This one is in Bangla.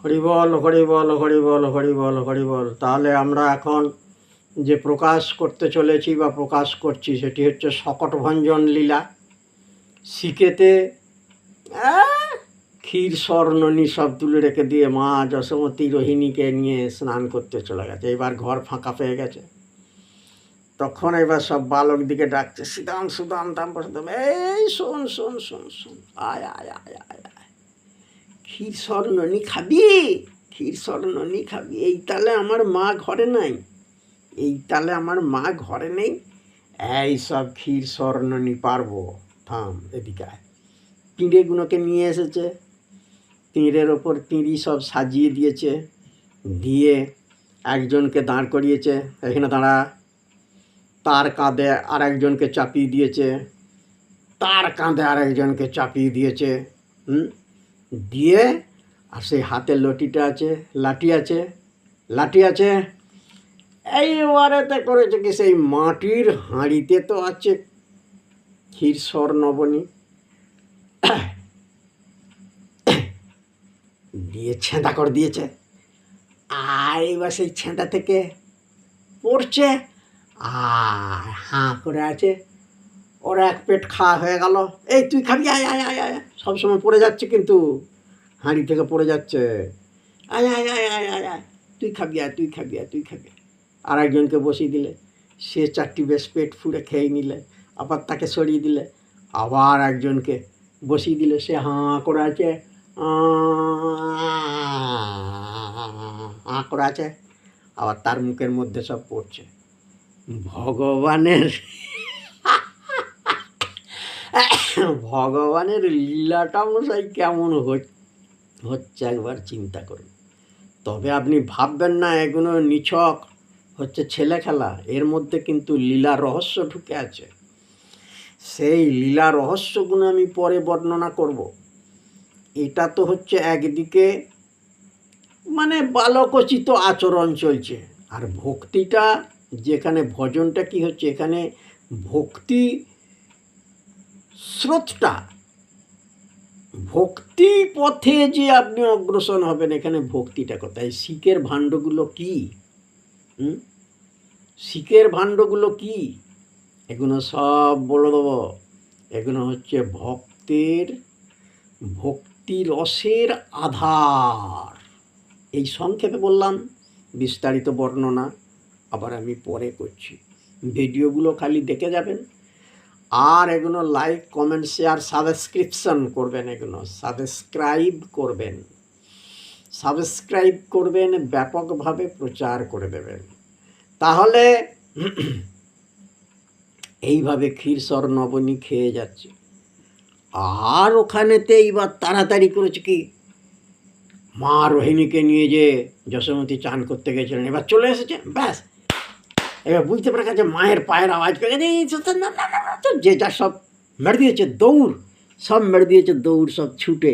হরি বল, হরি বল, হরি বল, হরি বল, হরি বল। তাহলে আমরা এখন যে প্রকাশ করতে চলেছি বা প্রকাশ করছি সেটি হচ্ছে শকটভঞ্জন লীলা। শিকেতে ক্ষীর স্বর্ণনী সব তুলে রেখে দিয়ে মা যশোমতী রোহিণীকে নিয়ে স্নান করতে চলে গেছে। এবার ঘর ফাঁকা পেয়ে গেছে। তখন এবার সব বালক দিকে ডাকছে, সুদাম সুদাম দাম সুদাম, এই শোন শোন শোন শোন, আয় আয় আয় আয় আয়, ক্ষীর স্বর্ণনী খাবি, ক্ষীর স্বর্ণনী খাবি। এই তালে আমার মা ঘরে নাই, এই তালে আমার মা ঘরে নেই, এই সব ক্ষীর স্বর্ণনী পারবো, থাম এদিকে। পিঁড়েগুলোকে নিয়ে এসেছে, পিঁড়ের ওপর পিঁড়ি সব সাজিয়ে দিয়েছে, দিয়ে একজনকে দাঁড় করিয়েছে, এখানে দাঁড়া। তার কাঁধে আর একজনকে চাপিয়ে দিয়েছে, তার কাঁধে আর একজনকে চাপিয়ে দিয়েছে, দিয়ে আর সেই হাতে লটিটা আছে, লাঠি আছে, লাঠি আছে। এইবারেতে করেছে কি, সেই মাটির হাঁড়িতে তো আছে ক্ষীর স্বর্ণবনী, দিয়ে ছেঁদা করে দিয়েছে। আর এবার সেই ছেঁদা থেকে পড়ছে আর হাঁ করে আছে। ওরা এক পেট খাওয়া হয়ে গেল। এই তুই খাবি, আয় আয় আয় আয়, সবসময় পড়ে যাচ্ছে কিন্তু হাঁড়ি থেকে পড়ে যাচ্ছে, আয় আয় আয় আয় আয় আয়, তুই খাবি, আয় তুই খাবি, আয় তুই খাবি। আর একজনকে বসিয়ে দিলে, সে চারটি বেশ পেট ফুঁড়ে খেয়ে নিলে, আবার তাকে সরিয়ে দিলে, আবার একজনকে বসিয়ে দিলে, সে হাঁ করে আছে, হাঁ করে আছে, আবার তার মুখের মধ্যে সব পড়ছে। ভগবানের লীলাটা মশাই কেমন হচ্ছে একবার চিন্তা করুন। তবে আপনি ভাববেন না এগুলো নিছক হচ্ছে ছেলে খেলা, এর মধ্যে কিন্তু লীলা রহস্য ঢুকে আছে। সেই লীলা রহস্যগুলো আমি পরে বর্ণনা করব। এটা তো হচ্ছে একদিকে মানে বালকোচিত আচরণ চলছে, আর ভক্তিটা যেখানে ভজনটা কি হচ্ছে, এখানে ভক্তি স্রোতটা, ভক্তি পথে যে আপনি অগ্রসর হবেন, এখানে ভক্তিটা কোথায়? শিকের ভাণ্ডগুলো কি? শিকের ভাণ্ডগুলো কি? এগুলো সব বলে দেবো। এগুলো হচ্ছে ভক্তি রসের আধার। এই সংক্ষেপে বললাম, বিস্তারিত বর্ণনা আবার আমি পরে করছি। ভিডিওগুলো খালি দেখে যাবেন, আর এগুলো লাইক কমেন্ট শেয়ার সাবস্ক্রিপশন করবেন, এগুলো সাবস্ক্রাইব করবেন, ব্যাপকভাবে প্রচার করে দেবেন। তাহলে এইভাবে ক্ষীর স্বর্ণবনী খেয়ে যাচ্ছে। আর ওখানেতে এইবার তাড়াতাড়ি করেছে কি, মা রোহিণীকে নিয়ে যে যশোমতী চান করতে গেছিলেন, এবার চলে এসেছে। ব্যাস, এবার বুঝতে পেরে গেছে, মায়ের পায়ের আওয়াজ পেয়ে গেছে, যে যা সব মেরে দিয়েছে দৌড়, সব মেরে দিয়েছে দৌড়, সব ছুটে